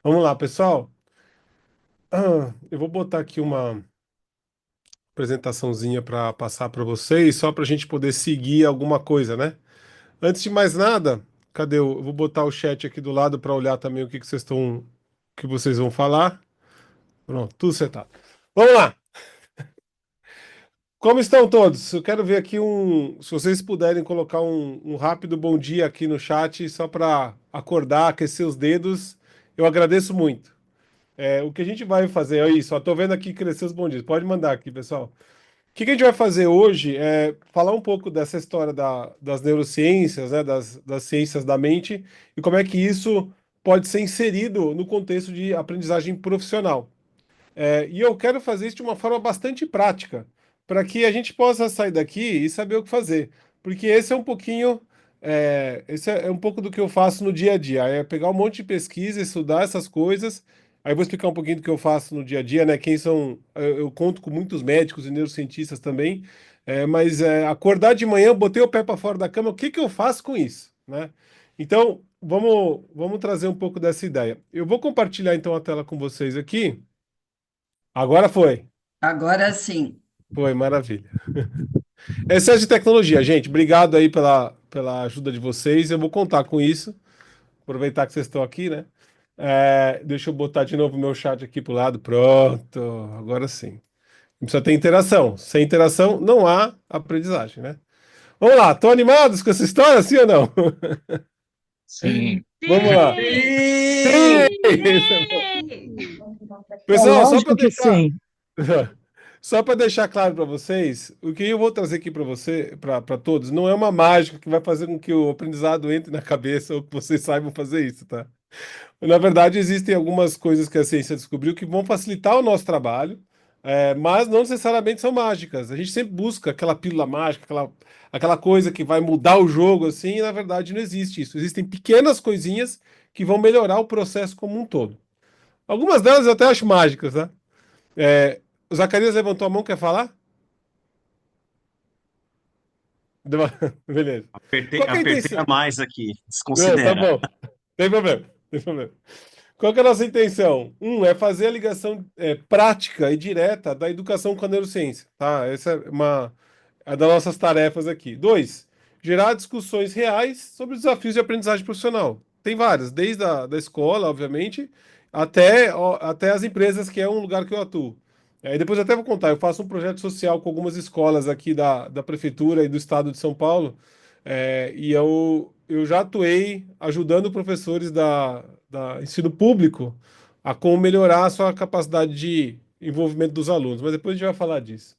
Vamos lá, pessoal. Eu vou botar aqui uma apresentaçãozinha para passar para vocês, só para a gente poder seguir alguma coisa, né? Antes de mais nada, cadê eu vou botar o chat aqui do lado para olhar também o que que que vocês vão falar. Pronto, tudo setado. Vamos lá. Como estão todos? Eu quero ver aqui se vocês puderem colocar um rápido bom dia aqui no chat, só para acordar, aquecer os dedos, eu agradeço muito. O que a gente vai fazer é isso. Só tô vendo aqui crescer os bom dias. Pode mandar aqui, pessoal. O que que a gente vai fazer hoje é falar um pouco dessa história das neurociências, né, das ciências da mente e como é que isso pode ser inserido no contexto de aprendizagem profissional. E eu quero fazer isso de uma forma bastante prática, para que a gente possa sair daqui e saber o que fazer. Porque esse é um pouco do que eu faço no dia a dia. É pegar um monte de pesquisa, estudar essas coisas. Aí eu vou explicar um pouquinho do que eu faço no dia a dia, né? Quem são. Eu conto com muitos médicos e neurocientistas também. Acordar de manhã, eu botei o pé para fora da cama, o que que eu faço com isso, né? Então, vamos trazer um pouco dessa ideia. Eu vou compartilhar então a tela com vocês aqui. Agora foi. Agora sim. Foi, maravilha. Excesso de tecnologia, gente. Obrigado aí pela ajuda de vocês. Eu vou contar com isso. Aproveitar que vocês estão aqui, né? Deixa eu botar de novo o meu chat aqui pro lado. Pronto. Agora sim. Precisa ter interação. Sem interação, não há aprendizagem, né? Vamos lá. Estão animados com essa história, sim ou não? Sim. Vamos lá. Sim! Sim! Sim! É Pessoal, só para lógico que deixar. sim. Só para deixar claro para vocês, o que eu vou trazer aqui para todos, não é uma mágica que vai fazer com que o aprendizado entre na cabeça ou que vocês saibam fazer isso, tá? Na verdade, existem algumas coisas que a ciência descobriu que vão facilitar o nosso trabalho, mas não necessariamente são mágicas. A gente sempre busca aquela pílula mágica, aquela coisa que vai mudar o jogo, assim, e na verdade não existe isso. Existem pequenas coisinhas que vão melhorar o processo como um todo. Algumas delas eu até acho mágicas, né? É, o Zacarias levantou a mão, quer falar? Beleza. Apertei, Qual que é a apertei a intenção? mais aqui. Não, tá Desconsidera. bom. Tem problema. Tem problema. Qual que é a nossa intenção? É fazer a ligação prática e direta da educação com a neurociência, tá? Essa é é das nossas tarefas aqui. Dois, gerar discussões reais sobre os desafios de aprendizagem profissional. Tem várias, desde da escola, obviamente, até as empresas, que é um lugar que eu atuo. Aí depois eu até vou contar, eu faço um projeto social com algumas escolas aqui da Prefeitura e do Estado de São Paulo, eu já atuei ajudando professores da ensino público a como melhorar a sua capacidade de envolvimento dos alunos, mas depois a gente vai falar disso.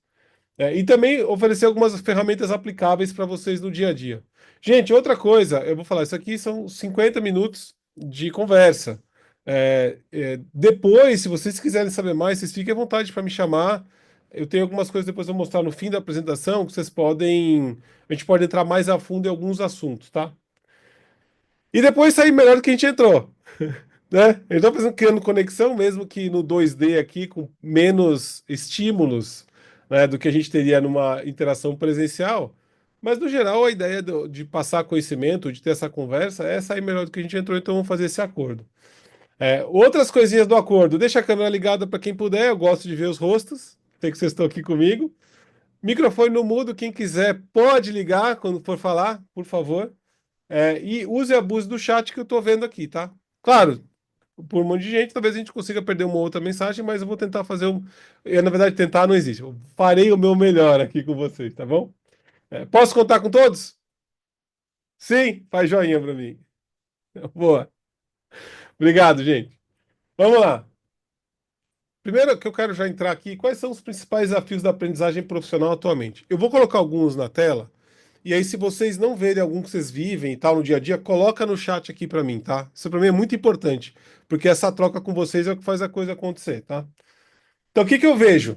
E também oferecer algumas ferramentas aplicáveis para vocês no dia a dia. Gente, outra coisa, eu vou falar, isso aqui são 50 minutos de conversa. Depois, se vocês quiserem saber mais, vocês fiquem à vontade para me chamar. Eu tenho algumas coisas depois eu vou mostrar no fim da apresentação que vocês podem. A gente pode entrar mais a fundo em alguns assuntos, tá? E depois sair melhor do que a gente entrou, né? Ele está fazendo, criando conexão, mesmo que no 2D aqui, com menos estímulos, né, do que a gente teria numa interação presencial. Mas, no geral, a ideia de passar conhecimento, de ter essa conversa, é sair melhor do que a gente entrou, então vamos fazer esse acordo. Outras coisinhas do acordo. Deixa a câmera ligada para quem puder, eu gosto de ver os rostos, sei que vocês estão aqui comigo. Microfone no mudo, quem quiser pode ligar quando for falar, por favor. E use e abuse do chat que eu estou vendo aqui, tá? Claro, por um monte de gente, talvez a gente consiga perder uma outra mensagem, mas eu vou tentar fazer um. Na verdade, tentar não existe. Eu farei o meu melhor aqui com vocês, tá bom? Posso contar com todos? Sim? Faz joinha para mim. Boa. Obrigado, gente. Vamos lá. Primeiro que eu quero já entrar aqui, quais são os principais desafios da aprendizagem profissional atualmente? Eu vou colocar alguns na tela, e aí se vocês não verem algum que vocês vivem e tal no dia a dia, coloca no chat aqui para mim, tá? Isso para mim é muito importante, porque essa troca com vocês é o que faz a coisa acontecer, tá? Então, o que que eu vejo,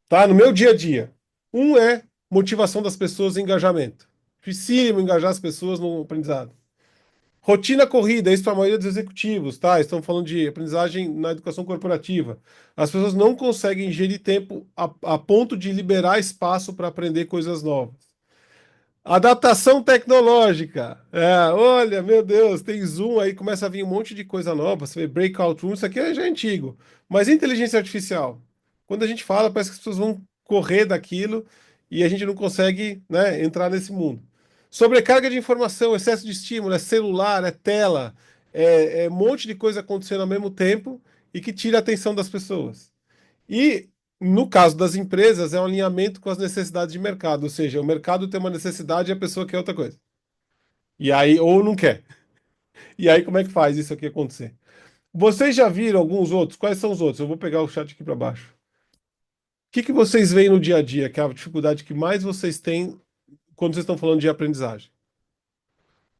tá? No meu dia a dia. Um é motivação das pessoas e engajamento. Dificílimo engajar as pessoas no aprendizado. Rotina corrida, isso para a maioria dos executivos, tá? Estamos falando de aprendizagem na educação corporativa. As pessoas não conseguem gerir tempo a ponto de liberar espaço para aprender coisas novas. Adaptação tecnológica. Olha, meu Deus, tem Zoom aí, começa a vir um monte de coisa nova. Você vê Breakout Room, isso aqui já é antigo. Mas inteligência artificial. Quando a gente fala, parece que as pessoas vão correr daquilo e a gente não consegue, né, entrar nesse mundo. Sobrecarga de informação, excesso de estímulo, é celular, é tela, é um monte de coisa acontecendo ao mesmo tempo e que tira a atenção das pessoas. E, no caso das empresas, é um alinhamento com as necessidades de mercado, ou seja, o mercado tem uma necessidade e a pessoa quer outra coisa. E aí, ou não quer. E aí, como é que faz isso aqui acontecer? Vocês já viram alguns outros? Quais são os outros? Eu vou pegar o chat aqui para baixo. O que que vocês veem no dia a dia, que é a dificuldade que mais vocês têm quando vocês estão falando de aprendizagem?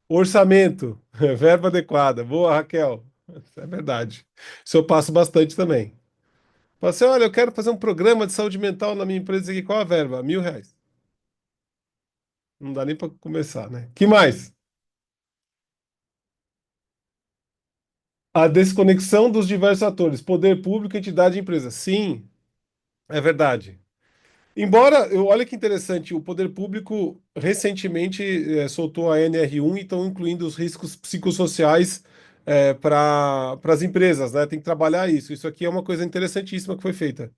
Orçamento, verba adequada. Boa, Raquel. Isso é verdade. Isso eu passo bastante também. Fala assim, olha, eu quero fazer um programa de saúde mental na minha empresa aqui. Qual a verba? R$ 1.000. Não dá nem para começar, né? Que mais? A desconexão dos diversos atores, poder público, entidade e empresa. Sim, é verdade. Embora, olha que interessante, o poder público recentemente soltou a NR1 e estão incluindo os riscos psicossociais para as empresas, né? Tem que trabalhar isso. Isso aqui é uma coisa interessantíssima que foi feita.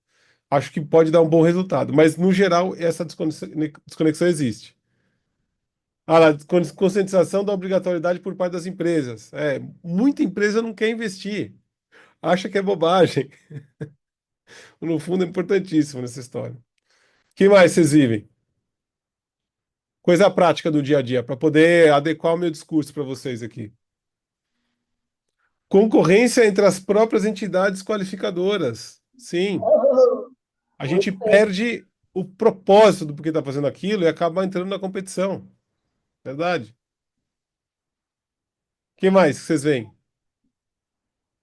Acho que pode dar um bom resultado, mas no geral essa desconexão existe. Ah, lá, conscientização da obrigatoriedade por parte das empresas. Muita empresa não quer investir, acha que é bobagem. No fundo, é importantíssimo nessa história. O que mais vocês vivem? Coisa prática do dia a dia, para poder adequar o meu discurso para vocês aqui. Concorrência entre as próprias entidades qualificadoras. Sim, a gente perde o propósito do porquê está fazendo aquilo e acaba entrando na competição. Verdade? O que mais que vocês veem?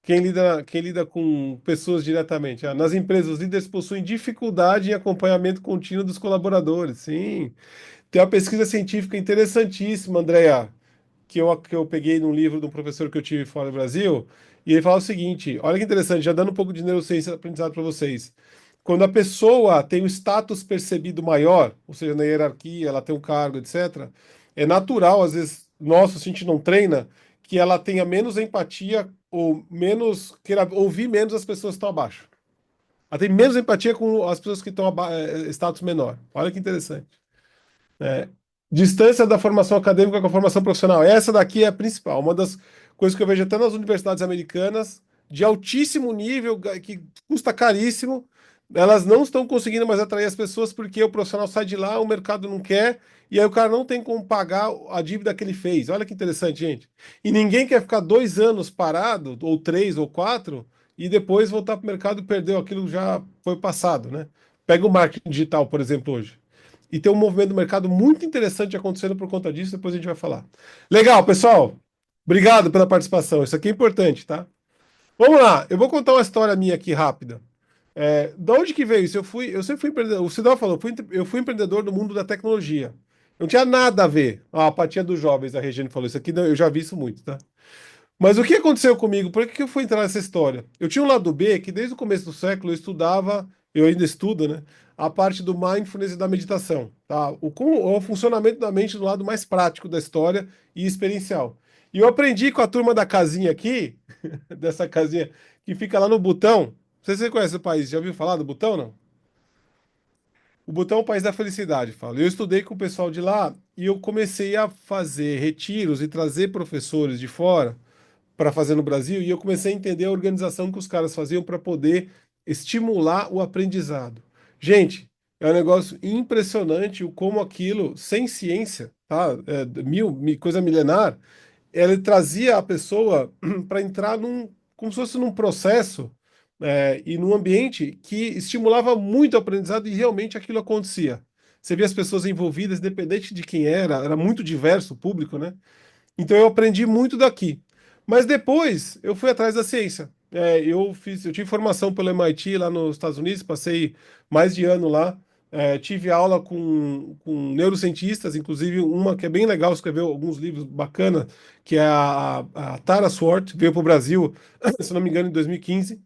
Quem lida com pessoas diretamente? Nas empresas, os líderes possuem dificuldade em acompanhamento contínuo dos colaboradores. Sim. Tem uma pesquisa científica interessantíssima, Andréa, que eu peguei num livro de um professor que eu tive fora do Brasil, e ele fala o seguinte: olha que interessante, já dando um pouco de neurociência aprendizado para vocês. Quando a pessoa tem um status percebido maior, ou seja, na hierarquia, ela tem um cargo, etc., é natural, às vezes, nossa, se a gente não treina, que ela tenha menos empatia ou menos, queira ouvir menos as pessoas que estão abaixo. Ela tem menos empatia com as pessoas que estão status menor. Olha que interessante. É, distância da formação acadêmica com a formação profissional. Essa daqui é a principal. Uma das coisas que eu vejo até nas universidades americanas, de altíssimo nível, que custa caríssimo, elas não estão conseguindo mais atrair as pessoas porque o profissional sai de lá, o mercado não quer, e aí o cara não tem como pagar a dívida que ele fez. Olha que interessante, gente. E ninguém quer ficar 2 anos parado, ou 3 ou 4, e depois voltar para o mercado e perder aquilo que já foi passado, né? Pega o marketing digital, por exemplo, hoje. E tem um movimento do mercado muito interessante acontecendo por conta disso, depois a gente vai falar. Legal, pessoal. Obrigado pela participação. Isso aqui é importante, tá? Vamos lá, eu vou contar uma história minha aqui rápida. Da onde que veio isso? Eu sempre fui empreendedor. O Cidão falou, eu fui empreendedor do mundo da tecnologia. Não tinha nada a ver. A apatia dos jovens, a Regiane falou isso aqui, eu já vi isso muito, tá? Mas o que aconteceu comigo? Por que eu fui entrar nessa história? Eu tinha um lado B que desde o começo do século eu estudava, eu ainda estudo, né? A parte do mindfulness e da meditação, tá? O funcionamento da mente do lado mais prático da história e experiencial. E eu aprendi com a turma da casinha aqui, dessa casinha que fica lá no Butão. Não sei se você conhece o país, já ouviu falar do Butão, não? O Butão é o país da felicidade, falo. Eu estudei com o pessoal de lá e eu comecei a fazer retiros e trazer professores de fora para fazer no Brasil e eu comecei a entender a organização que os caras faziam para poder estimular o aprendizado. Gente, é um negócio impressionante o como aquilo, sem ciência, tá? Coisa milenar, ele trazia a pessoa para entrar como se fosse num processo e num ambiente que estimulava muito o aprendizado e realmente aquilo acontecia. Você via as pessoas envolvidas, independente de quem era muito diverso o público, né? Então eu aprendi muito daqui. Mas depois eu fui atrás da ciência. Eu tive formação pelo MIT lá nos Estados Unidos, passei mais de ano lá. Tive aula com neurocientistas, inclusive uma que é bem legal, escreveu alguns livros bacanas, que é a Tara Swart, veio para o Brasil, se não me engano, em 2015.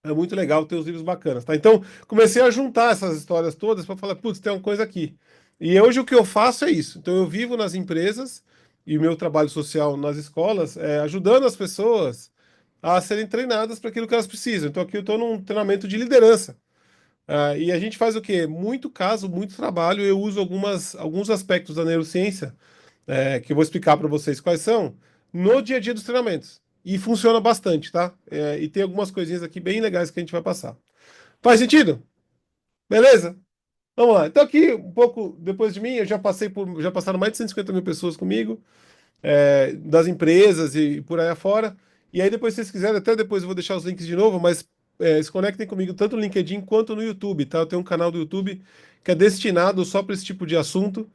É muito legal ter os livros bacanas, tá? Então, comecei a juntar essas histórias todas para falar, putz, tem uma coisa aqui. E hoje o que eu faço é isso. Então eu vivo nas empresas e o meu trabalho social nas escolas é ajudando as pessoas a serem treinadas para aquilo que elas precisam. Então aqui eu estou num treinamento de liderança. E a gente faz o quê? Muito caso, muito trabalho. Eu uso alguns aspectos da neurociência, que eu vou explicar para vocês quais são, no dia a dia dos treinamentos. E funciona bastante, tá? E tem algumas coisinhas aqui bem legais que a gente vai passar. Faz sentido? Beleza? Vamos lá. Então aqui, um pouco depois de mim, já passaram mais de 150 mil pessoas comigo, das empresas e por aí afora. E aí, depois, se vocês quiserem, até depois eu vou deixar os links de novo, mas se conectem comigo tanto no LinkedIn quanto no YouTube, tá? Eu tenho um canal do YouTube que é destinado só para esse tipo de assunto.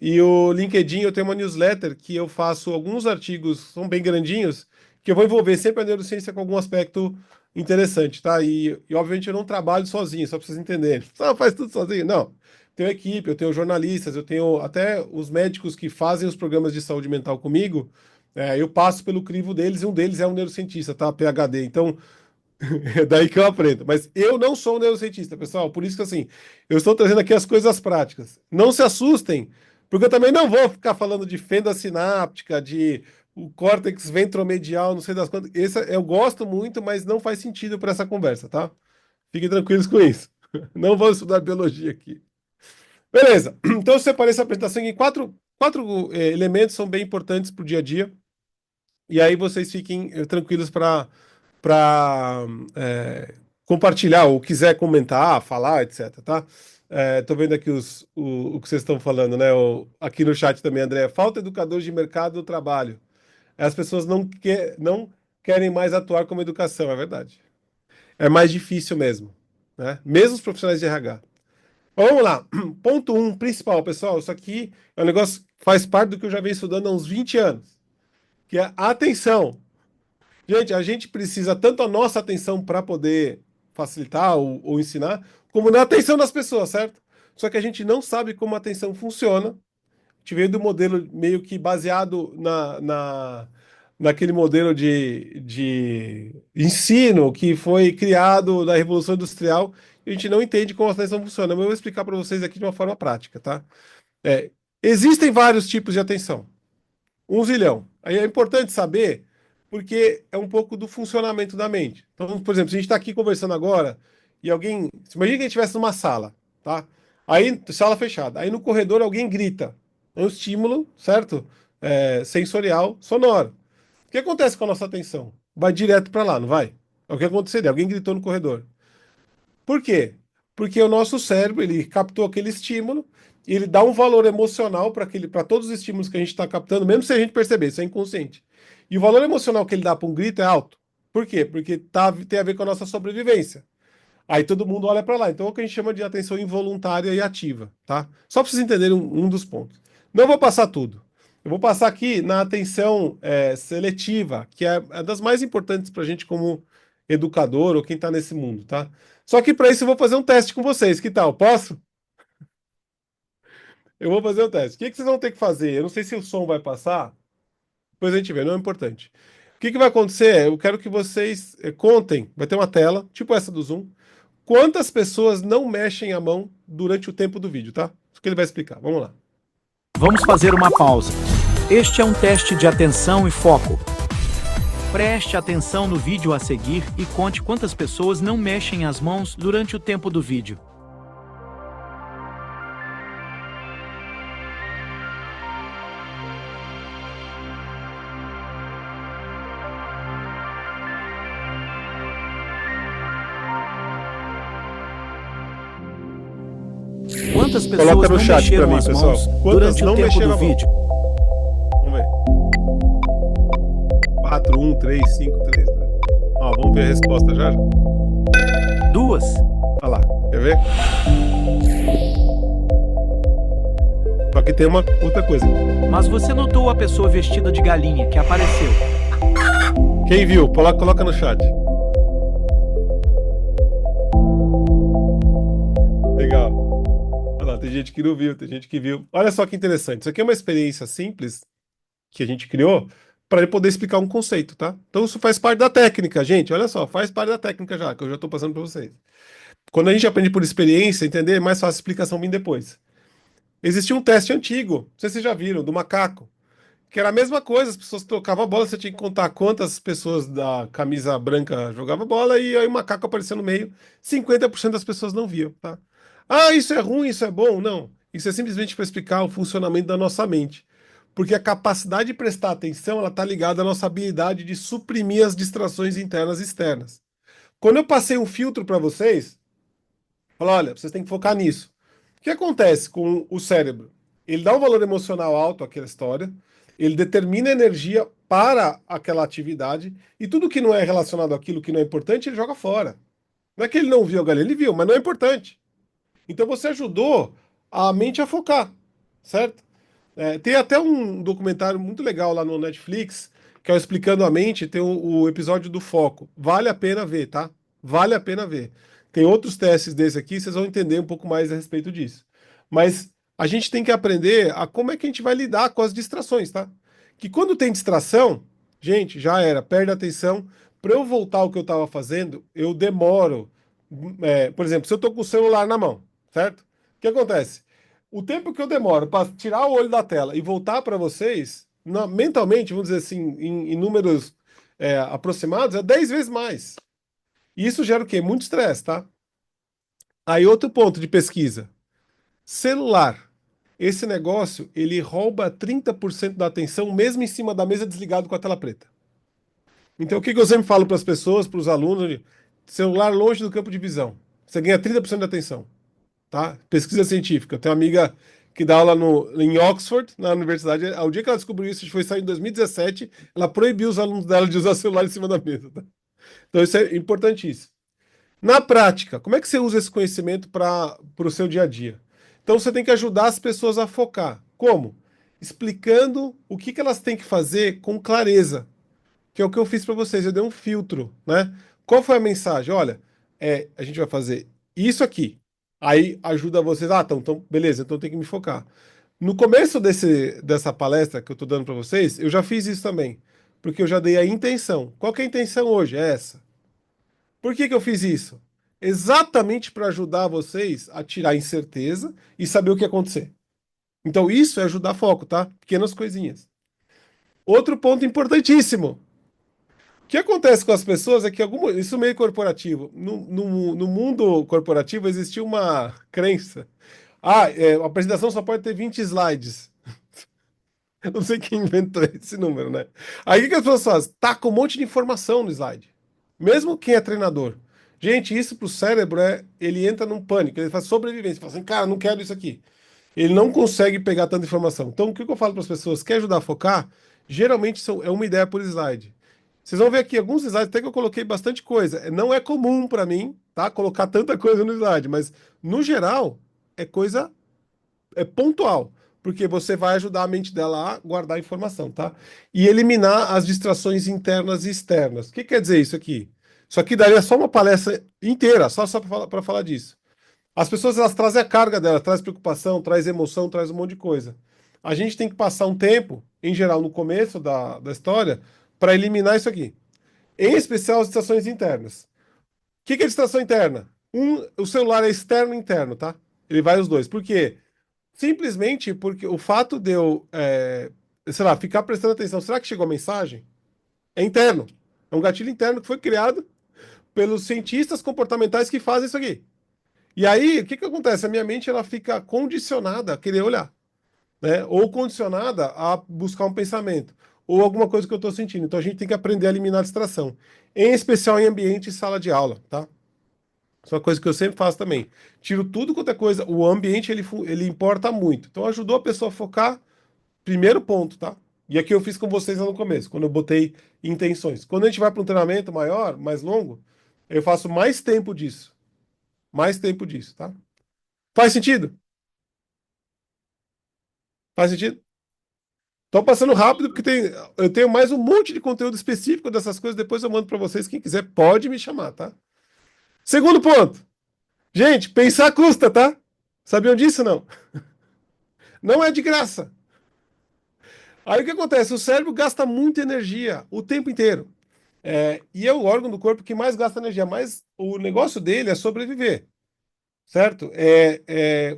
E o LinkedIn eu tenho uma newsletter que eu faço alguns artigos, são bem grandinhos, que eu vou envolver sempre a neurociência com algum aspecto interessante, tá? E obviamente eu não trabalho sozinho, só para vocês entenderem. Só faz tudo sozinho? Não. Tenho equipe, eu tenho jornalistas, eu tenho até os médicos que fazem os programas de saúde mental comigo. Eu passo pelo crivo deles e um deles é um neurocientista, tá? PhD. Então, é daí que eu aprendo. Mas eu não sou um neurocientista, pessoal. Por isso que, assim, eu estou trazendo aqui as coisas práticas. Não se assustem, porque eu também não vou ficar falando de fenda sináptica, de o córtex ventromedial, não sei das quantas. Esse eu gosto muito, mas não faz sentido para essa conversa, tá? Fiquem tranquilos com isso. Não vou estudar biologia aqui. Beleza. Então, eu separei essa apresentação em quatro elementos, são bem importantes para o dia a dia. E aí vocês fiquem tranquilos para compartilhar ou quiser comentar, falar, etc, tá? Tô vendo aqui o que vocês estão falando, né? Aqui no chat também, André. Falta educadores de mercado do trabalho. As pessoas não querem mais atuar como educação, é verdade. É mais difícil mesmo, né? Mesmo os profissionais de RH. Vamos lá. Ponto um, principal, pessoal. Isso aqui é um negócio que faz parte do que eu já venho estudando há uns 20 anos, que é a atenção. Gente, a gente precisa tanto a nossa atenção para poder facilitar ou ensinar, como na atenção das pessoas, certo? Só que a gente não sabe como a atenção funciona. A gente veio do modelo meio que baseado naquele modelo de ensino que foi criado na Revolução Industrial e a gente não entende como a atenção funciona. Mas eu vou explicar para vocês aqui de uma forma prática, tá? É, existem vários tipos de atenção. 1 zilhão. Aí é importante saber porque é um pouco do funcionamento da mente. Então, por exemplo, se a gente está aqui conversando agora e alguém. Imagina que a gente estivesse numa sala, tá? Aí, sala fechada. Aí no corredor alguém grita. É um estímulo, certo? Sensorial, sonoro. O que acontece com a nossa atenção? Vai direto para lá, não vai? É o que aconteceria. Alguém gritou no corredor. Por quê? Porque o nosso cérebro, ele captou aquele estímulo e ele dá um valor emocional para todos os estímulos que a gente está captando, mesmo sem a gente perceber, isso é inconsciente. E o valor emocional que ele dá para um grito é alto. Por quê? Porque tem a ver com a nossa sobrevivência. Aí todo mundo olha para lá. Então é o que a gente chama de atenção involuntária e ativa, tá? Só para vocês entenderem um dos pontos. Não vou passar tudo. Eu vou passar aqui na atenção seletiva, que é a das mais importantes para a gente como educador ou quem está nesse mundo, tá? Só que para isso eu vou fazer um teste com vocês. Que tal? Posso? Eu vou fazer o teste. O que vocês vão ter que fazer? Eu não sei se o som vai passar. Depois a gente vê, não é importante. O que vai acontecer? Eu quero que vocês contem. Vai ter uma tela, tipo essa do Zoom. Quantas pessoas não mexem a mão durante o tempo do vídeo, tá? Isso que ele vai explicar. Vamos lá. Vamos fazer uma pausa. Este é um teste de atenção e foco. Preste atenção no vídeo a seguir e conte quantas pessoas não mexem as mãos durante o tempo do vídeo. Quantas pessoas Coloca no não chat pra mexeram mim, as pessoal. mãos Quantas durante não o tempo mexeram do a mão? vídeo? Vamos ver. 4, 1, 3, 5, 3, 2. Ó, vamos ver a resposta já. 2. Olha lá. Quer ver? Só que tem uma outra coisa. Mas você notou a pessoa vestida de galinha que apareceu? Quem viu? Coloca no chat. Legal. Olha lá, tem gente que não viu, tem gente que viu. Olha só que interessante. Isso aqui é uma experiência simples que a gente criou para poder explicar um conceito, tá? Então isso faz parte da técnica, gente. Olha só, faz parte da técnica já, que eu já estou passando para vocês. Quando a gente aprende por experiência, entender, é mais fácil a explicação vir depois. Existia um teste antigo, não sei se vocês já viram, do macaco, que era a mesma coisa, as pessoas tocavam a bola, você tinha que contar quantas pessoas da camisa branca jogavam bola, e aí o macaco aparecia no meio, 50% das pessoas não viam, tá? Ah, isso é ruim, isso é bom? Não. Isso é simplesmente para explicar o funcionamento da nossa mente. Porque a capacidade de prestar atenção, ela está ligada à nossa habilidade de suprimir as distrações internas e externas. Quando eu passei um filtro para vocês, falei, olha, vocês têm que focar nisso. O que acontece com o cérebro? Ele dá um valor emocional alto àquela história, ele determina energia para aquela atividade, e tudo que não é relacionado àquilo que não é importante, ele joga fora. Não é que ele não viu a galinha, ele viu, mas não é importante. Então você ajudou a mente a focar, certo? Tem até um documentário muito legal lá no Netflix, que é o Explicando a Mente, tem o episódio do foco. Vale a pena ver, tá? Vale a pena ver. Tem outros testes desse aqui, vocês vão entender um pouco mais a respeito disso. Mas a gente tem que aprender a como é que a gente vai lidar com as distrações, tá? Que quando tem distração, gente, já era, perde a atenção. Para eu voltar ao que eu estava fazendo, eu demoro. Por exemplo, se eu estou com o celular na mão, certo? O que acontece? O tempo que eu demoro para tirar o olho da tela e voltar para vocês, mentalmente, vamos dizer assim, em números aproximados, é 10 vezes mais. E isso gera o quê? Muito estresse, tá? Aí outro ponto de pesquisa. Celular. Esse negócio, ele rouba 30% da atenção, mesmo em cima da mesa desligado com a tela preta. Então, o que que eu sempre falo para as pessoas, para os alunos? Celular longe do campo de visão. Você ganha 30% da atenção, tá? Pesquisa científica. Eu tenho uma amiga que dá aula em Oxford, na universidade. Ao dia que ela descobriu isso, foi sair em 2017, ela proibiu os alunos dela de usar celular em cima da mesa, tá? Então, isso é importantíssimo. Na prática, como é que você usa esse conhecimento para o seu dia a dia? Então, você tem que ajudar as pessoas a focar. Como? Explicando o que que elas têm que fazer com clareza, que é o que eu fiz para vocês. Eu dei um filtro, né? Qual foi a mensagem? Olha, a gente vai fazer isso aqui. Aí ajuda vocês. Ah, então, beleza, então tem que me focar. No começo dessa palestra que eu estou dando para vocês, eu já fiz isso também, porque eu já dei a intenção. Qual que é a intenção hoje? É essa. Por que que eu fiz isso? Exatamente para ajudar vocês a tirar a incerteza e saber o que acontecer. Então, isso é ajudar foco, tá? Pequenas coisinhas. Outro ponto importantíssimo. O que acontece com as pessoas é que isso meio corporativo. No mundo corporativo existe uma crença. Ah, a apresentação só pode ter 20 slides. Eu não sei quem inventou esse número, né? Aí o que que as pessoas fazem? Taca um monte de informação no slide. Mesmo quem é treinador. Gente, isso pro cérebro ele entra num pânico, ele faz sobrevivência. Ele fala assim, cara, não quero isso aqui. Ele não consegue pegar tanta informação. Então, o que que eu falo para as pessoas? Quer ajudar a focar? Geralmente é uma ideia por slide. Vocês vão ver aqui alguns slides, até que eu coloquei bastante coisa. Não é comum para mim, tá? Colocar tanta coisa no slide, mas no geral é coisa pontual, porque você vai ajudar a mente dela a guardar a informação, tá? E eliminar as distrações internas e externas. O que quer dizer isso aqui? Isso aqui daria só uma palestra inteira, só para falar disso. As pessoas elas trazem a carga delas, traz preocupação, traz emoção, traz um monte de coisa. A gente tem que passar um tempo, em geral, no começo da história, para eliminar isso aqui. Em especial as distrações internas. O que que é distração interna? O celular é externo e interno, tá? Ele vai os dois. Por quê? Simplesmente porque o fato de eu, sei lá, ficar prestando atenção, será que chegou a mensagem? É interno. É um gatilho interno que foi criado pelos cientistas comportamentais que fazem isso aqui. E aí, o que que acontece? A minha mente ela fica condicionada a querer olhar, né? Ou condicionada a buscar um pensamento, ou alguma coisa que eu estou sentindo. Então a gente tem que aprender a eliminar a distração, em especial em ambiente e sala de aula, tá? Isso é uma coisa que eu sempre faço também. Tiro tudo quanto é coisa. O ambiente ele importa muito. Então ajudou a pessoa a focar, primeiro ponto, tá? E aqui eu fiz com vocês lá no começo, quando eu botei intenções. Quando a gente vai para um treinamento maior, mais longo, eu faço mais tempo disso. Mais tempo disso, tá? Faz sentido? Faz sentido? Tô passando rápido porque eu tenho mais um monte de conteúdo específico dessas coisas. Depois eu mando para vocês. Quem quiser pode me chamar, tá? Segundo ponto. Gente, pensar custa, tá? Sabiam disso, não? Não é de graça. Aí o que acontece? O cérebro gasta muita energia o tempo inteiro. E é o órgão do corpo que mais gasta energia, mas o negócio dele é sobreviver. certo?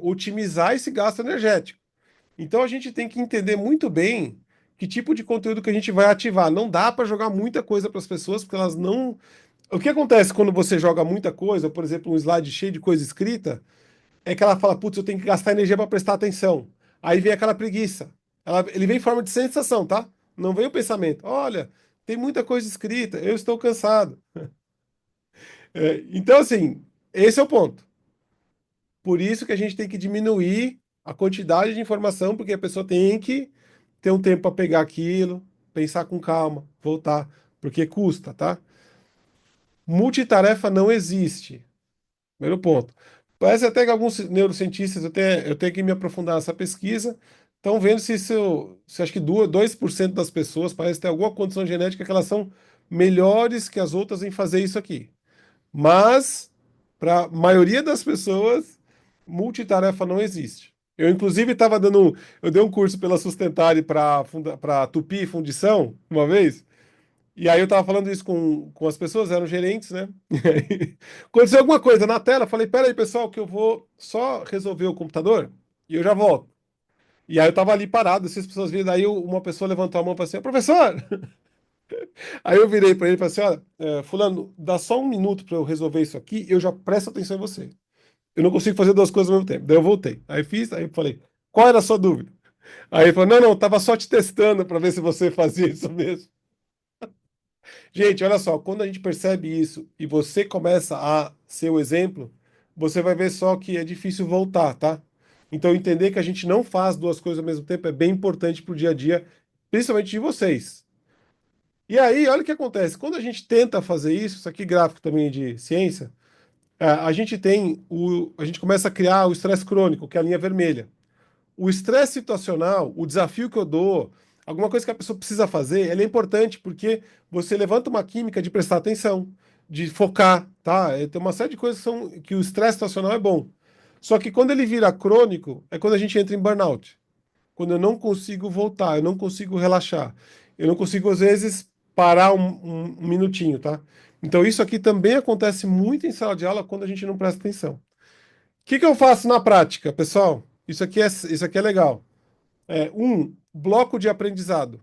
Otimizar esse gasto energético. Então a gente tem que entender muito bem que tipo de conteúdo que a gente vai ativar. Não dá para jogar muita coisa para as pessoas, porque elas não. O que acontece quando você joga muita coisa, por exemplo, um slide cheio de coisa escrita, é que ela fala, putz, eu tenho que gastar energia para prestar atenção. Aí vem aquela preguiça. Ele vem em forma de sensação, tá? Não vem o pensamento. Olha, tem muita coisa escrita, eu estou cansado. Então, assim, esse é o ponto. Por isso que a gente tem que diminuir a quantidade de informação, porque a pessoa tem que ter um tempo para pegar aquilo, pensar com calma, voltar, porque custa, tá? Multitarefa não existe. Primeiro ponto. Parece até que alguns neurocientistas, eu tenho que me aprofundar nessa pesquisa, estão vendo se acho que 2% das pessoas parece ter alguma condição genética que elas são melhores que as outras em fazer isso aqui. Mas, para a maioria das pessoas, multitarefa não existe. Eu, inclusive, eu dei um curso pela Sustentare para Tupi Fundição, uma vez, e aí eu estava falando isso com as pessoas, eram gerentes, né? E aí, aconteceu alguma coisa na tela, eu falei, peraí, pessoal, que eu vou só resolver o computador e eu já volto. E aí eu estava ali parado, essas pessoas viram, daí uma pessoa levantou a mão e falou assim, professor! Aí eu virei para ele e falei assim, olha, fulano, dá só um minuto para eu resolver isso aqui, eu já presto atenção em você. Eu não consigo fazer duas coisas ao mesmo tempo. Daí eu voltei. Aí fiz, aí eu falei, qual era a sua dúvida? Aí ele falou, não, não, tava só te testando para ver se você fazia isso mesmo. Gente, olha só, quando a gente percebe isso e você começa a ser o exemplo, você vai ver só que é difícil voltar, tá? Então entender que a gente não faz duas coisas ao mesmo tempo é bem importante pro dia a dia, principalmente de vocês. E aí, olha o que acontece. Quando a gente tenta fazer isso aqui gráfico também de ciência, a gente começa a criar o estresse crônico, que é a linha vermelha. O estresse situacional, o desafio que eu dou, alguma coisa que a pessoa precisa fazer, ele é importante porque você levanta uma química de prestar atenção, de focar, tá? Tem uma série de coisas que o estresse situacional é bom. Só que quando ele vira crônico, é quando a gente entra em burnout. Quando eu não consigo voltar, eu não consigo relaxar, eu não consigo, às vezes, parar um minutinho, tá? Então, isso aqui também acontece muito em sala de aula quando a gente não presta atenção. O que que eu faço na prática, pessoal? Isso aqui é legal. Bloco de aprendizado.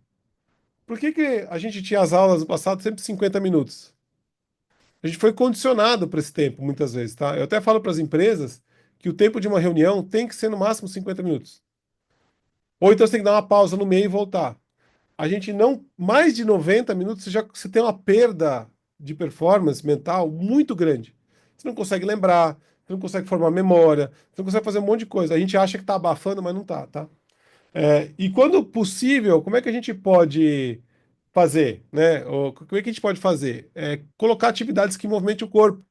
Por que que a gente tinha as aulas no passado sempre 50 minutos? A gente foi condicionado para esse tempo, muitas vezes, tá? Eu até falo para as empresas que o tempo de uma reunião tem que ser no máximo 50 minutos. Ou então você tem que dar uma pausa no meio e voltar. A gente não, mais de 90 minutos, você tem uma perda de performance mental muito grande. Você não consegue lembrar, você não consegue formar memória, você não consegue fazer um monte de coisa. A gente acha que está abafando, mas não está, tá? E quando possível, como é que a gente pode fazer, né? Ou, como é que a gente pode fazer? Colocar atividades que movimentem o corpo.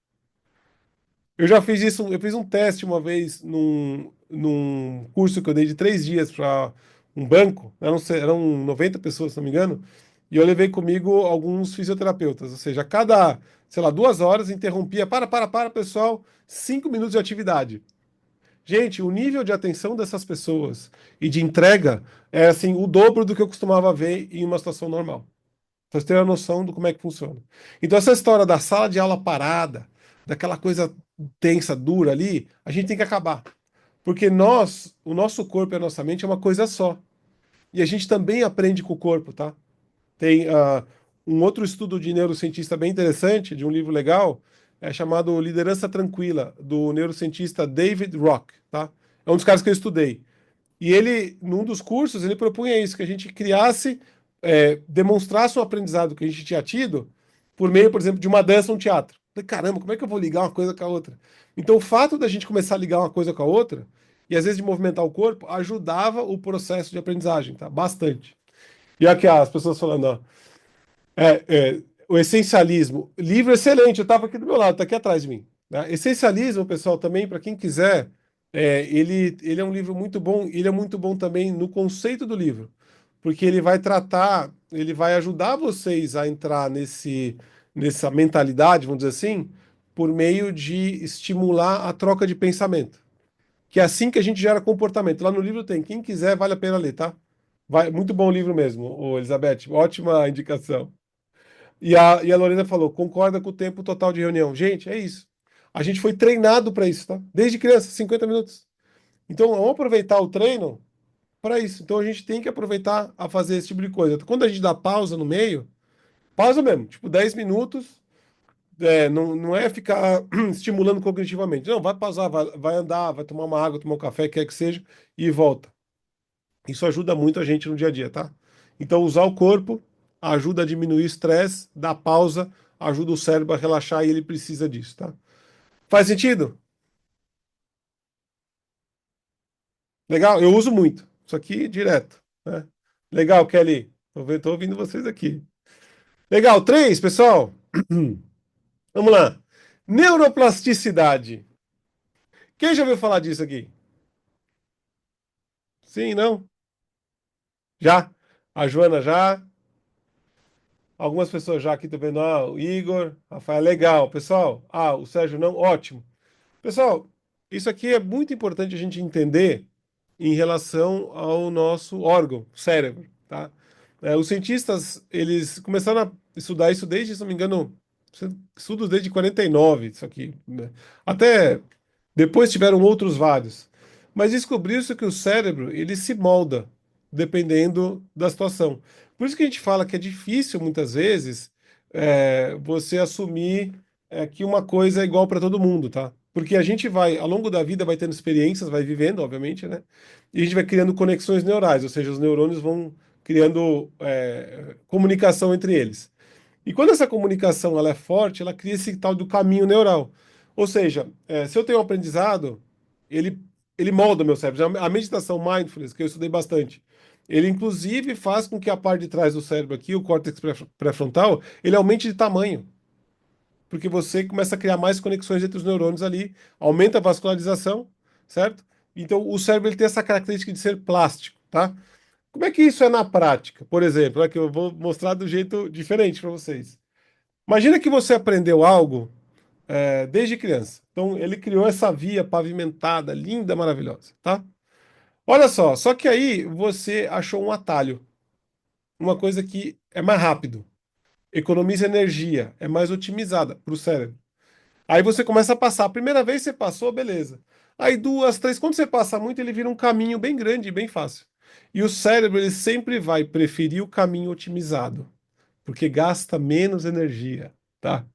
Eu já fiz isso, eu fiz um teste uma vez num curso que eu dei de 3 dias para um banco, eram 90 pessoas, se não me engano, e eu levei comigo alguns fisioterapeutas, ou seja, a cada, sei lá, 2 horas interrompia, pessoal, 5 minutos de atividade. Gente, o nível de atenção dessas pessoas e de entrega é assim, o dobro do que eu costumava ver em uma situação normal. Pra vocês terem a noção do como é que funciona. Então, essa história da sala de aula parada, daquela coisa tensa, dura ali, a gente tem que acabar. Porque o nosso corpo e a nossa mente é uma coisa só. E a gente também aprende com o corpo, tá? Tem um outro estudo de neurocientista bem interessante, de um livro legal, chamado Liderança Tranquila, do neurocientista David Rock, tá? É um dos caras que eu estudei. E ele, num dos cursos, ele propunha isso, que a gente criasse, demonstrasse um aprendizado que a gente tinha tido por meio, por exemplo, de uma dança ou um teatro. Falei, caramba, como é que eu vou ligar uma coisa com a outra? Então, o fato da gente começar a ligar uma coisa com a outra, e às vezes de movimentar o corpo, ajudava o processo de aprendizagem, tá? Bastante. E aqui as pessoas falando, ó, o essencialismo. Livro excelente, eu estava aqui do meu lado, está aqui atrás de mim. Né? Essencialismo, pessoal, também, para quem quiser, ele é um livro muito bom, ele é muito bom também no conceito do livro, porque ele vai ajudar vocês a entrar nessa mentalidade, vamos dizer assim, por meio de estimular a troca de pensamento. Que é assim que a gente gera comportamento. Lá no livro tem, quem quiser, vale a pena ler, tá? Muito bom o livro mesmo, Elizabeth, ótima indicação. E a Lorena falou, concorda com o tempo total de reunião. Gente, é isso. A gente foi treinado para isso, tá? Desde criança, 50 minutos. Então, vamos aproveitar o treino para isso. Então, a gente tem que aproveitar a fazer esse tipo de coisa. Quando a gente dá pausa no meio, pausa mesmo, tipo 10 minutos, não é ficar estimulando cognitivamente. Não, vai pausar, vai andar, vai tomar uma água, tomar um café, quer que seja, e volta. Isso ajuda muito a gente no dia a dia, tá? Então, usar o corpo ajuda a diminuir o estresse, dá pausa, ajuda o cérebro a relaxar e ele precisa disso, tá? Faz sentido? Legal? Eu uso muito. Isso aqui direto, né? Legal, Kelly. Tô ouvindo vocês aqui. Legal. Três, pessoal. Vamos lá. Neuroplasticidade. Quem já ouviu falar disso aqui? Sim, não? Já? A Joana já? Algumas pessoas já aqui, tô vendo. Ah, o Igor, Rafael, legal. Pessoal, o Sérgio não? Ótimo. Pessoal, isso aqui é muito importante a gente entender em relação ao nosso órgão, cérebro, tá? Os cientistas, eles começaram a estudar isso desde, se não me engano, estudos desde 49, isso aqui, né? Até depois tiveram outros vários. Mas descobriu-se que o cérebro, ele se molda dependendo da situação. Por isso que a gente fala que é difícil, muitas vezes, você assumir que uma coisa é igual para todo mundo, tá? Porque a gente vai, ao longo da vida, vai tendo experiências, vai vivendo, obviamente, né? E a gente vai criando conexões neurais, ou seja, os neurônios vão criando comunicação entre eles. E quando essa comunicação ela é forte, ela cria esse tal do caminho neural. Ou seja, se eu tenho um aprendizado, ele, ele molda o meu cérebro. A meditação mindfulness, que eu estudei bastante, ele inclusive faz com que a parte de trás do cérebro aqui, o córtex pré-frontal, ele aumente de tamanho. Porque você começa a criar mais conexões entre os neurônios ali, aumenta a vascularização, certo? Então o cérebro ele tem essa característica de ser plástico, tá? Como é que isso é na prática? Por exemplo, que eu vou mostrar do jeito diferente para vocês. Imagina que você aprendeu algo desde criança. Então, ele criou essa via pavimentada, linda, maravilhosa, tá? Olha só que aí você achou um atalho, uma coisa que é mais rápido, economiza energia, é mais otimizada para o cérebro. Aí você começa a passar. A primeira vez você passou, beleza. Aí duas, três, quando você passa muito, ele vira um caminho bem grande e bem fácil. E o cérebro, ele sempre vai preferir o caminho otimizado, porque gasta menos energia, tá?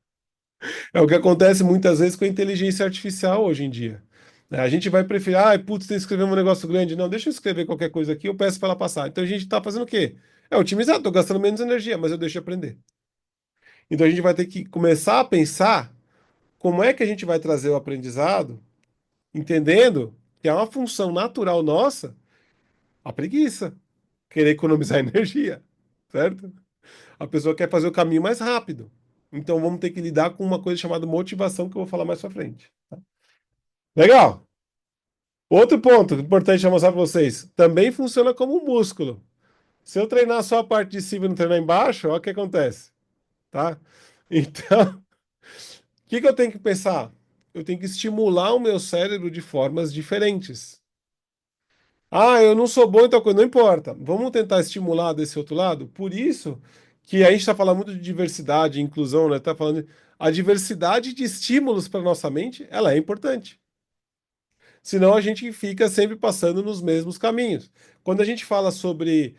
É o que acontece muitas vezes com a inteligência artificial hoje em dia. A gente vai preferir, putz, tem que escrever um negócio grande. Não, deixa eu escrever qualquer coisa aqui, eu peço para ela passar. Então a gente está fazendo o quê? É otimizado, estou gastando menos energia, mas eu deixo de aprender. Então a gente vai ter que começar a pensar como é que a gente vai trazer o aprendizado, entendendo que é uma função natural nossa, a preguiça, querer economizar energia, certo? A pessoa quer fazer o caminho mais rápido. Então vamos ter que lidar com uma coisa chamada motivação, que eu vou falar mais pra frente. Legal. Outro ponto importante mostrar para vocês. Também funciona como um músculo. Se eu treinar só a parte de cima e não treinar embaixo, olha o que acontece, tá? Então, o que que eu tenho que pensar? Eu tenho que estimular o meu cérebro de formas diferentes. Eu não sou bom em tal coisa, não importa. Vamos tentar estimular desse outro lado? Por isso que a gente está falando muito de diversidade, inclusão, né? Tá falando a diversidade de estímulos para nossa mente, ela é importante. Senão a gente fica sempre passando nos mesmos caminhos. Quando a gente fala sobre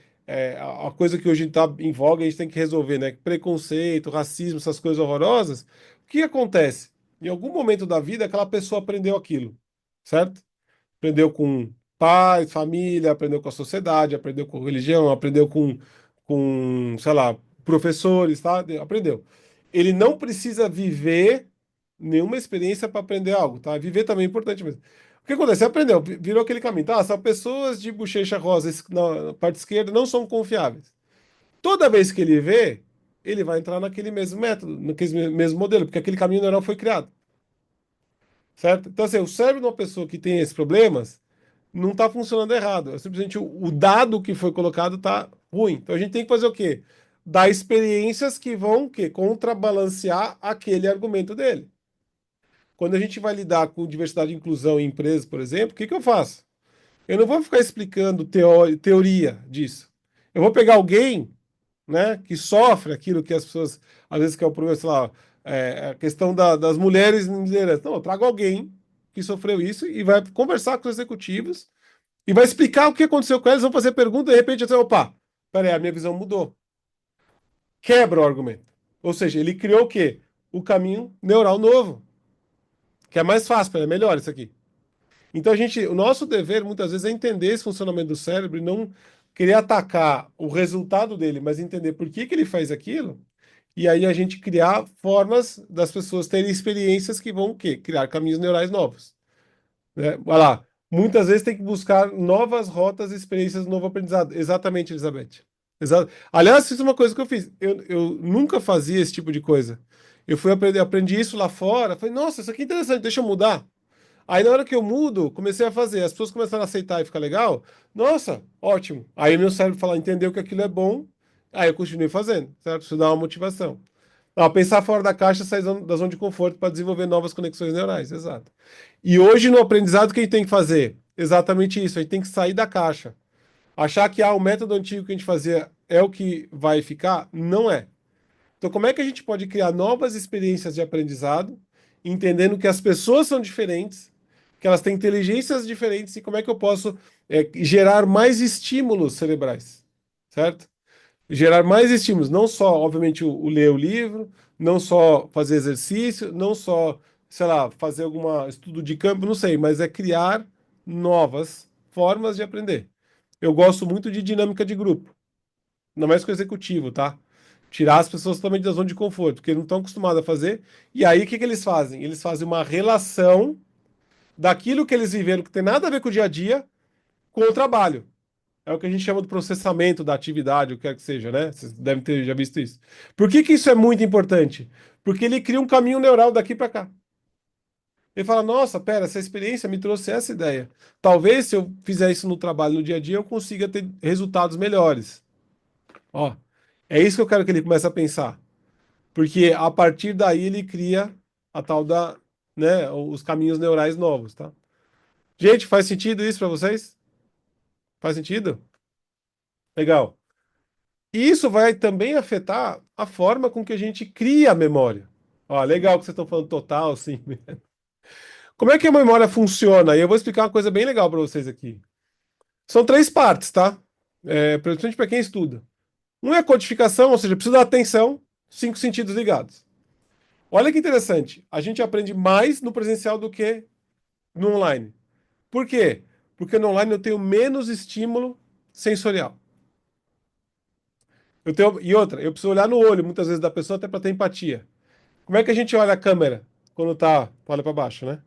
a coisa que hoje está em voga, a gente tem que resolver, né? Preconceito, racismo, essas coisas horrorosas. O que acontece? Em algum momento da vida, aquela pessoa aprendeu aquilo, certo? Aprendeu com pais, família, aprendeu com a sociedade, aprendeu com religião, aprendeu sei lá, professores, tá? Aprendeu. Ele não precisa viver nenhuma experiência para aprender algo, tá? Viver também é importante mesmo. O que acontece? Você aprendeu, virou aquele caminho, tá? São pessoas de bochecha rosa na parte esquerda não são confiáveis. Toda vez que ele vê, ele vai entrar naquele mesmo método, naquele mesmo modelo, porque aquele caminho neural foi criado, certo? Então, assim, o cérebro de uma pessoa que tem esses problemas não está funcionando errado. É simplesmente o dado que foi colocado está ruim. Então a gente tem que fazer o quê? Dar experiências que vão o quê? Contrabalancear aquele argumento dele. Quando a gente vai lidar com diversidade e inclusão em empresas, por exemplo, o que que eu faço? Eu não vou ficar explicando teoria disso. Eu vou pegar alguém, né, que sofre aquilo que as pessoas, às vezes, que é o problema, sei lá, a questão das mulheres em liderança. Não, eu trago alguém que sofreu isso e vai conversar com os executivos e vai explicar o que aconteceu com eles, vão fazer pergunta, de repente, assim, opa, peraí, a minha visão mudou. Quebra o argumento. Ou seja, ele criou o quê? O caminho neural novo, que é mais fácil, é melhor isso aqui. Então o nosso dever muitas vezes é entender esse funcionamento do cérebro e não querer atacar o resultado dele, mas entender por que que ele faz aquilo. E aí a gente criar formas das pessoas terem experiências que vão o quê? Criar caminhos neurais novos, né? Vai lá. Muitas vezes tem que buscar novas rotas e experiências do novo aprendizado. Exatamente, Elizabeth. Aliás, fiz uma coisa que eu fiz. Eu nunca fazia esse tipo de coisa. Eu fui aprender, aprendi isso lá fora. Falei, nossa, isso aqui é interessante, deixa eu mudar. Aí na hora que eu mudo, comecei a fazer. As pessoas começaram a aceitar e ficar legal. Nossa, ótimo. Aí meu cérebro fala, entendeu que aquilo é bom. Aí eu continuei fazendo, certo? Isso dá uma motivação. Pensar fora da caixa, sair da zona de conforto para desenvolver novas conexões neurais, exato. E hoje no aprendizado, o que a gente tem que fazer? Exatamente isso, a gente tem que sair da caixa. Achar que o método antigo que a gente fazia é o que vai ficar, não é. Então, como é que a gente pode criar novas experiências de aprendizado, entendendo que as pessoas são diferentes, que elas têm inteligências diferentes, e como é que eu posso gerar mais estímulos cerebrais, certo? Gerar mais estímulos, não só, obviamente, o ler o livro, não só fazer exercício, não só, sei lá, fazer algum estudo de campo, não sei, mas é criar novas formas de aprender. Eu gosto muito de dinâmica de grupo, ainda mais com o executivo, tá? Tirar as pessoas totalmente da zona de conforto, porque não estão acostumados a fazer. E aí, o que que eles fazem? Eles fazem uma relação daquilo que eles viveram, que tem nada a ver com o dia a dia, com o trabalho. É o que a gente chama de processamento da atividade, o que quer que seja, né? Vocês devem ter já visto isso. Por que que isso é muito importante? Porque ele cria um caminho neural daqui para cá. Ele fala: nossa, pera, essa experiência me trouxe essa ideia. Talvez se eu fizer isso no trabalho, no dia a dia, eu consiga ter resultados melhores. Ó, é isso que eu quero que ele comece a pensar. Porque a partir daí ele cria a tal da, né, os caminhos neurais novos, tá? Gente, faz sentido isso para vocês? Faz sentido? Legal. E isso vai também afetar a forma com que a gente cria a memória. Ó, legal que vocês estão falando total, sim. Como é que a memória funciona? E eu vou explicar uma coisa bem legal para vocês aqui. São três partes, tá? Principalmente para quem estuda. Um é a codificação, ou seja, precisa dar atenção, cinco sentidos ligados. Olha que interessante. A gente aprende mais no presencial do que no online. Por quê? Porque no online eu tenho menos estímulo sensorial. E outra, eu preciso olhar no olho muitas vezes da pessoa até para ter empatia. Como é que a gente olha a câmera quando olha para baixo, né?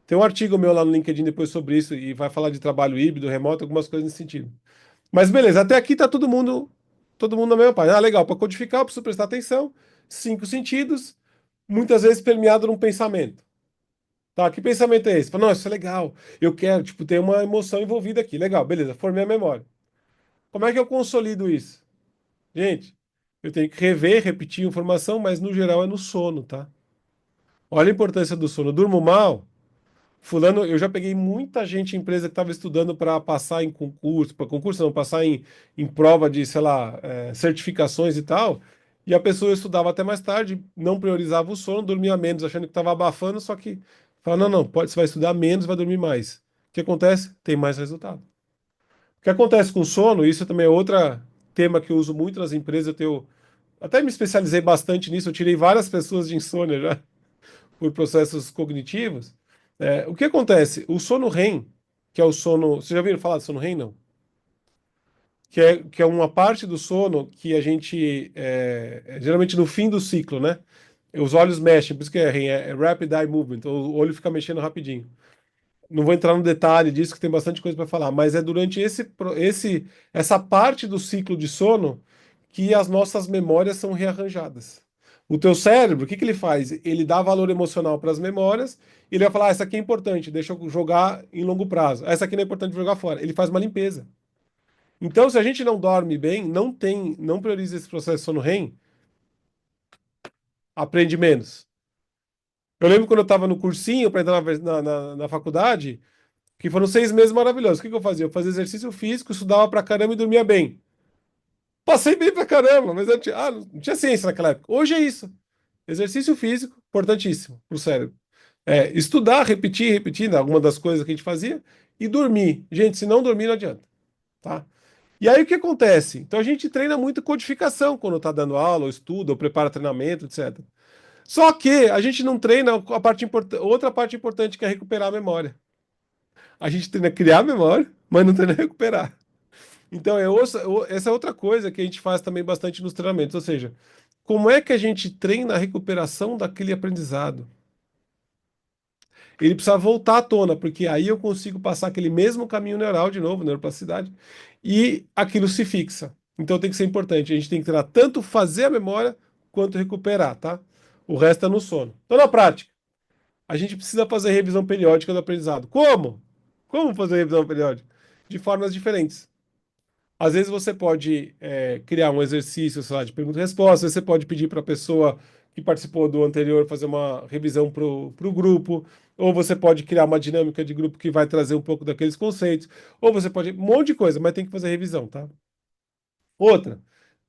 Tem um artigo meu lá no LinkedIn depois sobre isso e vai falar de trabalho híbrido, remoto, algumas coisas nesse sentido. Mas beleza, até aqui tá todo mundo na mesma página. Ah, legal, para codificar eu preciso prestar atenção, cinco sentidos, muitas vezes permeado num pensamento. Tá, que pensamento é esse? Fala, não, isso é legal, eu quero, tipo, ter uma emoção envolvida aqui. Legal, beleza, formei a memória. Como é que eu consolido isso? Gente, eu tenho que rever, repetir informação, mas no geral é no sono, tá? Olha a importância do sono. Eu durmo mal. Fulano, eu já peguei muita gente em empresa que estava estudando para passar em concurso, para concurso não, passar em prova de, sei lá, certificações e tal. E a pessoa estudava até mais tarde, não priorizava o sono, dormia menos, achando que estava abafando, só que fala, não, não, pode, você vai estudar menos, vai dormir mais. O que acontece? Tem mais resultado. O que acontece com o sono, isso também é outro tema que eu uso muito nas empresas, até me especializei bastante nisso, eu tirei várias pessoas de insônia já por processos cognitivos. O que acontece? O sono REM, que é o sono. Vocês já ouviram falar de sono REM, não? Que é uma parte do sono que a gente. Geralmente no fim do ciclo, né? Os olhos mexem, por isso que é REM, é Rapid Eye Movement, o olho fica mexendo rapidinho. Não vou entrar no detalhe disso, que tem bastante coisa para falar, mas é durante essa parte do ciclo de sono que as nossas memórias são rearranjadas. O teu cérebro, o que que ele faz? Ele dá valor emocional para as memórias, e ele vai falar: essa aqui é importante, deixa eu jogar em longo prazo. Essa aqui não é importante jogar fora. Ele faz uma limpeza. Então, se a gente não dorme bem, não prioriza esse processo de sono REM, aprende menos. Eu lembro quando eu estava no cursinho para entrar na faculdade, que foram 6 meses maravilhosos. O que que eu fazia? Eu fazia exercício físico, estudava pra caramba e dormia bem. Passei bem pra caramba, mas não tinha ciência naquela época. Hoje é isso. Exercício físico, importantíssimo para o cérebro. Estudar, repetir, repetir, né, alguma das coisas que a gente fazia, e dormir. Gente, se não dormir, não adianta, tá? E aí o que acontece? Então a gente treina muito codificação quando está dando aula, ou estuda, ou prepara treinamento, etc. Só que a gente não treina a parte outra parte importante que é recuperar a memória. A gente treina criar memória, mas não treina recuperar. Então essa é outra coisa que a gente faz também bastante nos treinamentos, ou seja, como é que a gente treina a recuperação daquele aprendizado? Ele precisa voltar à tona, porque aí eu consigo passar aquele mesmo caminho neural de novo, neuroplasticidade, e aquilo se fixa. Então tem que ser importante. A gente tem que treinar tanto fazer a memória quanto recuperar, tá? O resto é no sono. Então, na prática, a gente precisa fazer revisão periódica do aprendizado. Como? Como fazer revisão periódica? De formas diferentes. Às vezes você pode criar um exercício, sei lá, de pergunta e resposta. Às vezes você pode pedir para a pessoa que participou do anterior fazer uma revisão para o grupo. Ou você pode criar uma dinâmica de grupo que vai trazer um pouco daqueles conceitos. Ou você pode. Um monte de coisa, mas tem que fazer revisão, tá? Outra,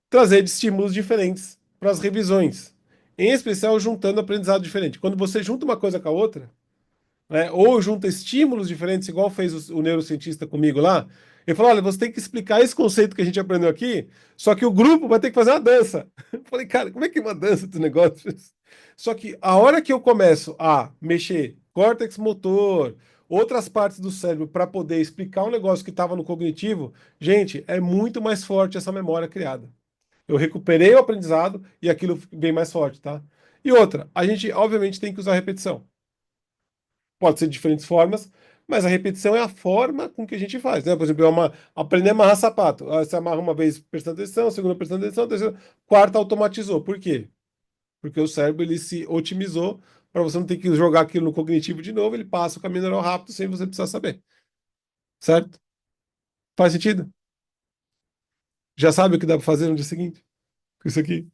trazer estímulos diferentes para as revisões. Em especial, juntando aprendizado diferente. Quando você junta uma coisa com a outra, né? Ou junta estímulos diferentes, igual fez o neurocientista comigo lá. Ele falou: olha, você tem que explicar esse conceito que a gente aprendeu aqui, só que o grupo vai ter que fazer uma dança. Eu falei, cara, como é que é uma dança dos negócios? Só que a hora que eu começo a mexer córtex motor, outras partes do cérebro para poder explicar um negócio que estava no cognitivo, gente, é muito mais forte essa memória criada. Eu recuperei o aprendizado e aquilo vem mais forte, tá? E outra, a gente obviamente tem que usar repetição. Pode ser de diferentes formas, mas a repetição é a forma com que a gente faz, né? Por exemplo, aprender a amarrar sapato. Você amarra uma vez prestando atenção, segunda prestando atenção, terceira, quarta automatizou. Por quê? Porque o cérebro ele se otimizou para você não ter que jogar aquilo no cognitivo de novo, ele passa o caminho neural rápido sem você precisar saber. Certo? Faz sentido? Já sabe o que dá para fazer no dia seguinte? Com isso aqui.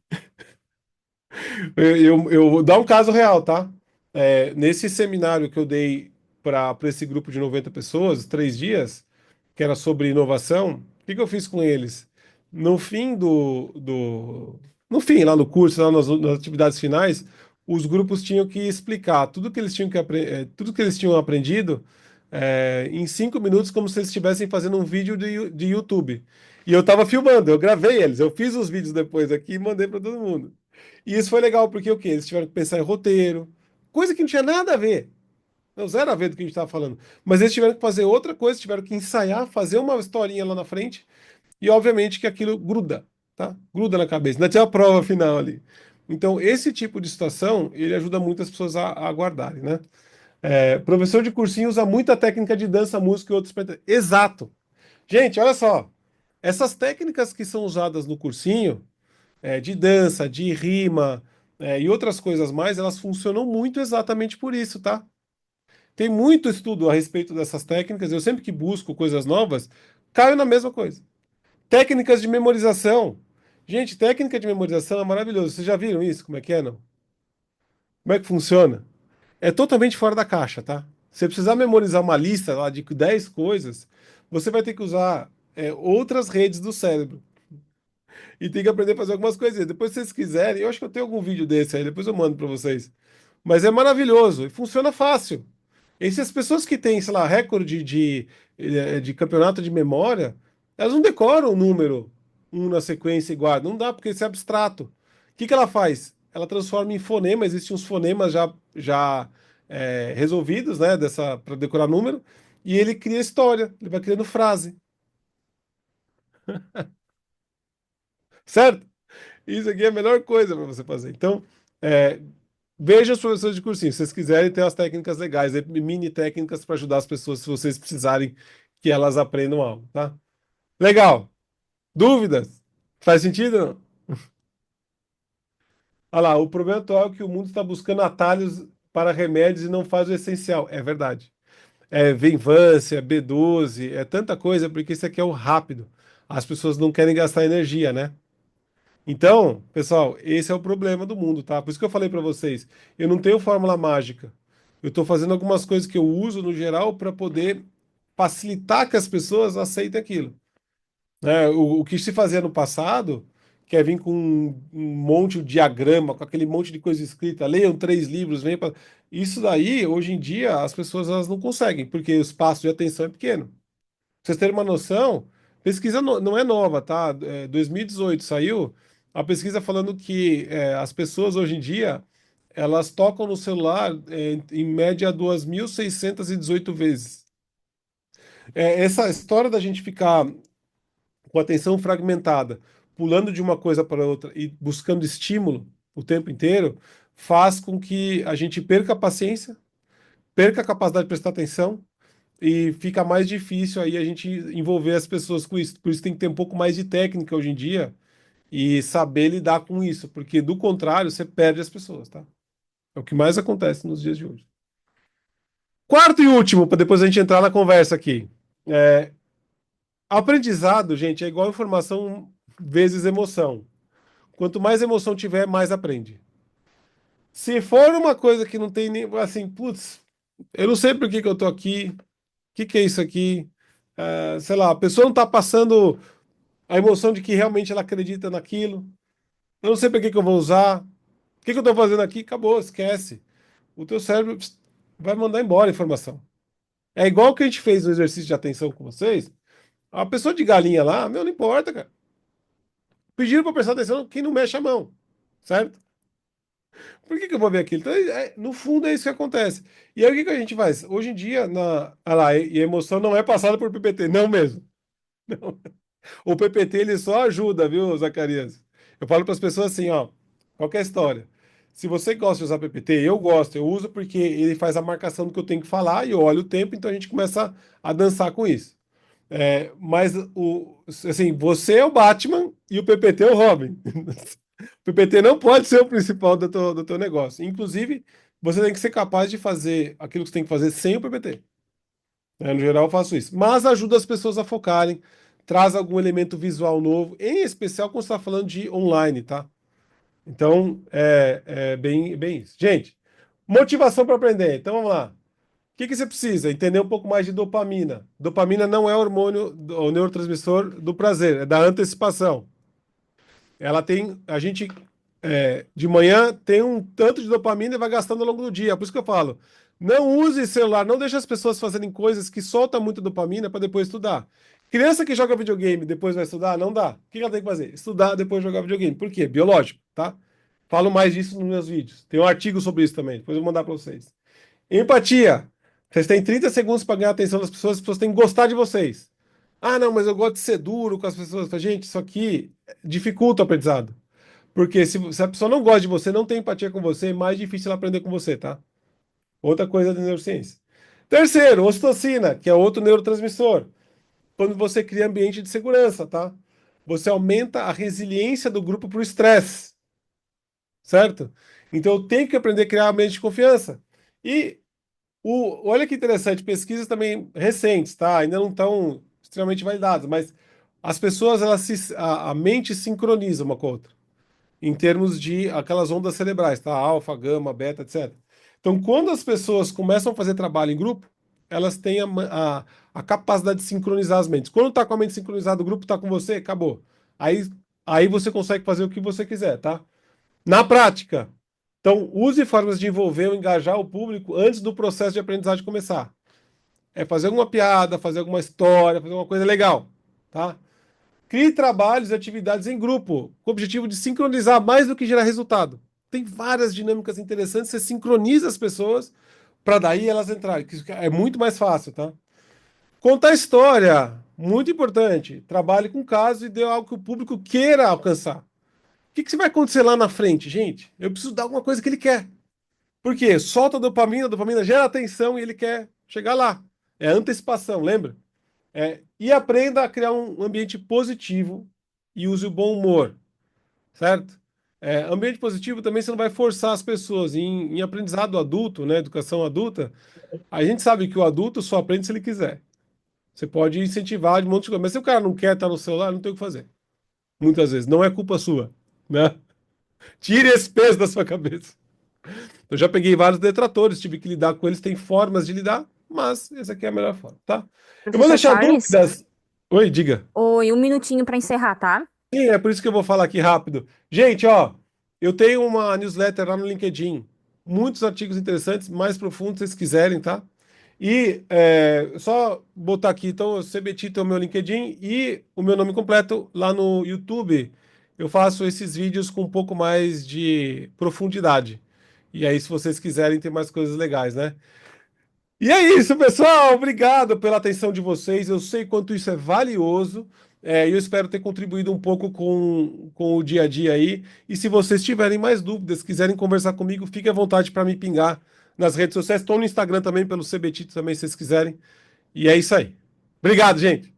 Eu vou dar um caso real, tá? Nesse seminário que eu dei para esse grupo de 90 pessoas, 3 dias, que era sobre inovação, o que que eu fiz com eles? No fim no fim, lá no curso, lá nas atividades finais, os grupos tinham que explicar tudo que eles tinham tudo que eles tinham aprendido em 5 minutos, como se eles estivessem fazendo um vídeo de YouTube. E eu estava filmando, eu gravei eles, eu fiz os vídeos depois aqui e mandei para todo mundo. E isso foi legal, porque o quê? Eles tiveram que pensar em roteiro, coisa que não tinha nada a ver. Não, zero a ver do que a gente estava falando. Mas eles tiveram que fazer outra coisa, tiveram que ensaiar, fazer uma historinha lá na frente, e obviamente que aquilo gruda, tá? Gruda na cabeça. Ainda tinha a prova final ali. Então, esse tipo de situação, ele ajuda muito as pessoas a guardarem, né? Professor de cursinho usa muita técnica de dança, música e outros. Exato. Gente, olha só. Essas técnicas que são usadas no cursinho, de dança, de rima, e outras coisas mais, elas funcionam muito exatamente por isso, tá? Tem muito estudo a respeito dessas técnicas. Eu sempre que busco coisas novas, caio na mesma coisa. Técnicas de memorização. Gente, técnica de memorização é maravilhoso. Vocês já viram isso? Como é que é, não? Como é que funciona? É totalmente fora da caixa, tá? Se você precisar memorizar uma lista lá de 10 coisas, você vai ter que usar outras redes do cérebro. E tem que aprender a fazer algumas coisinhas. Depois, se vocês quiserem, eu acho que eu tenho algum vídeo desse aí, depois eu mando para vocês. Mas é maravilhoso e funciona fácil. E se as pessoas que têm, sei lá, recorde de campeonato de memória, elas não decoram o número um na sequência e guardam. Não dá, porque isso é abstrato. O que que ela faz? Ela transforma em fonema, existem uns fonemas já resolvidos, né, para decorar número, e ele cria história, ele vai criando frase, certo? Isso aqui é a melhor coisa para você fazer. Então, é, veja os professores de cursinho. Se vocês quiserem, ter as técnicas legais, mini técnicas para ajudar as pessoas, se vocês precisarem que elas aprendam algo, tá? Legal. Dúvidas? Faz sentido? Não? Olha lá, o problema atual é que o mundo está buscando atalhos para remédios e não faz o essencial. É verdade. Venvância, B12, é tanta coisa, porque isso aqui é o rápido. As pessoas não querem gastar energia, né? Então, pessoal, esse é o problema do mundo, tá? Por isso que eu falei para vocês, eu não tenho fórmula mágica. Eu estou fazendo algumas coisas que eu uso no geral para poder facilitar que as pessoas aceitem aquilo. O que se fazia no passado, quer vir com um monte de diagrama, com aquele monte de coisa escrita, leiam 3 livros, venham para. Isso daí, hoje em dia, as pessoas elas não conseguem, porque o espaço de atenção é pequeno. Pra vocês terem uma noção, pesquisa não é nova, tá? 2018 saiu a pesquisa falando que as pessoas hoje em dia elas tocam no celular em média 2.618 vezes. Essa história da gente ficar com a atenção fragmentada, pulando de uma coisa para outra e buscando estímulo o tempo inteiro, faz com que a gente perca a paciência, perca a capacidade de prestar atenção e fica mais difícil aí a gente envolver as pessoas com isso. Por isso tem que ter um pouco mais de técnica hoje em dia e saber lidar com isso, porque do contrário você perde as pessoas, tá? É o que mais acontece nos dias de hoje. Quarto e último, para depois a gente entrar na conversa aqui. É, aprendizado, gente, é igual informação vezes emoção. Quanto mais emoção tiver, mais aprende. Se for uma coisa que não tem nem assim, putz, eu não sei por que que eu tô aqui, o que é isso aqui? Sei lá, a pessoa não tá passando a emoção de que realmente ela acredita naquilo. Eu não sei por que que eu vou usar. O que que eu tô fazendo aqui? Acabou, esquece. O teu cérebro vai mandar embora a informação. É igual que a gente fez no exercício de atenção com vocês. A pessoa de galinha lá, meu, não importa, cara. Pediram para prestar atenção quem não mexe a mão, certo? Por que que eu vou ver aquilo? Então, no fundo, é isso que acontece. E aí, o que que a gente faz? Hoje em dia, olha lá, e a emoção não é passada por PPT, não mesmo. Não. O PPT, ele só ajuda, viu, Zacarias? Eu falo para as pessoas assim, ó, qualquer história. Se você gosta de usar PPT, eu gosto, eu uso porque ele faz a marcação do que eu tenho que falar e eu olho o tempo, então a gente começa a dançar com isso. Mas assim, você é o Batman e o PPT é o Robin. O PPT não pode ser o principal do teu negócio. Inclusive, você tem que ser capaz de fazer aquilo que você tem que fazer sem o PPT. No geral, eu faço isso. Mas ajuda as pessoas a focarem, traz algum elemento visual novo, em especial quando você está falando de online, tá? Então, é bem isso. Gente, motivação para aprender. Então, vamos lá. O que que você precisa? Entender um pouco mais de dopamina. Dopamina não é hormônio, o neurotransmissor do prazer, é da antecipação. Ela tem, a gente de manhã tem um tanto de dopamina e vai gastando ao longo do dia. Por isso que eu falo, não use celular, não deixe as pessoas fazerem coisas que soltam muito dopamina para depois estudar. Criança que joga videogame depois vai estudar, não dá. O que ela tem que fazer? Estudar depois jogar videogame. Por quê? Biológico, tá? Falo mais disso nos meus vídeos. Tem um artigo sobre isso também, depois eu vou mandar para vocês. Empatia. Vocês têm 30 segundos para ganhar a atenção das pessoas, as pessoas têm que gostar de vocês. Ah, não, mas eu gosto de ser duro com as pessoas. Gente, isso aqui dificulta o aprendizado. Porque se a pessoa não gosta de você, não tem empatia com você, é mais difícil ela aprender com você, tá? Outra coisa da neurociência. Terceiro, ocitocina, que é outro neurotransmissor. Quando você cria ambiente de segurança, tá? Você aumenta a resiliência do grupo para o estresse, certo? Então eu tenho que aprender a criar ambiente de confiança. E olha que interessante, pesquisas também recentes, tá? Ainda não estão extremamente validadas, mas as pessoas, a mente sincroniza uma com a outra em termos de aquelas ondas cerebrais, tá? Alfa, gama, beta, etc. Então, quando as pessoas começam a fazer trabalho em grupo, elas têm a capacidade de sincronizar as mentes. Quando está com a mente sincronizada, o grupo está com você, acabou. Aí você consegue fazer o que você quiser, tá? Na prática, então, use formas de envolver ou engajar o público antes do processo de aprendizagem começar. É fazer alguma piada, fazer alguma história, fazer uma coisa legal, tá? Crie trabalhos e atividades em grupo, com o objetivo de sincronizar mais do que gerar resultado. Tem várias dinâmicas interessantes, você sincroniza as pessoas para daí elas entrarem, que isso é muito mais fácil, tá? Contar história, muito importante. Trabalhe com casos e dê algo que o público queira alcançar. O que vai acontecer lá na frente, gente? Eu preciso dar alguma coisa que ele quer. Por quê? Solta a dopamina gera atenção e ele quer chegar lá. É antecipação, lembra? E aprenda a criar um ambiente positivo e use o bom humor, certo? Ambiente positivo também você não vai forçar as pessoas. Em aprendizado adulto, né, educação adulta, a gente sabe que o adulto só aprende se ele quiser. Você pode incentivar de um monte de coisa, mas se o cara não quer estar no celular, não tem o que fazer. Muitas vezes, não é culpa sua, né? Tire esse peso da sua cabeça. Eu já peguei vários detratores, tive que lidar com eles, tem formas de lidar, mas essa aqui é a melhor forma, tá? Eu vou Professor deixar Charles? dúvidas. Oi, diga. Oi, um minutinho para encerrar, tá? Sim, é por isso que eu vou falar aqui rápido. Gente, ó, eu tenho uma newsletter lá no LinkedIn. Muitos artigos interessantes, mais profundos, se vocês quiserem, tá? E só botar aqui, então, CBTito é o meu LinkedIn e o meu nome completo lá no YouTube. Eu faço esses vídeos com um pouco mais de profundidade. E aí, se vocês quiserem, tem mais coisas legais, né? E é isso, pessoal. Obrigado pela atenção de vocês. Eu sei quanto isso é valioso. E eu espero ter contribuído um pouco com o dia a dia aí. E se vocês tiverem mais dúvidas, quiserem conversar comigo, fique à vontade para me pingar nas redes sociais. Estou no Instagram também, pelo CBTito também, se vocês quiserem. E é isso aí. Obrigado, gente.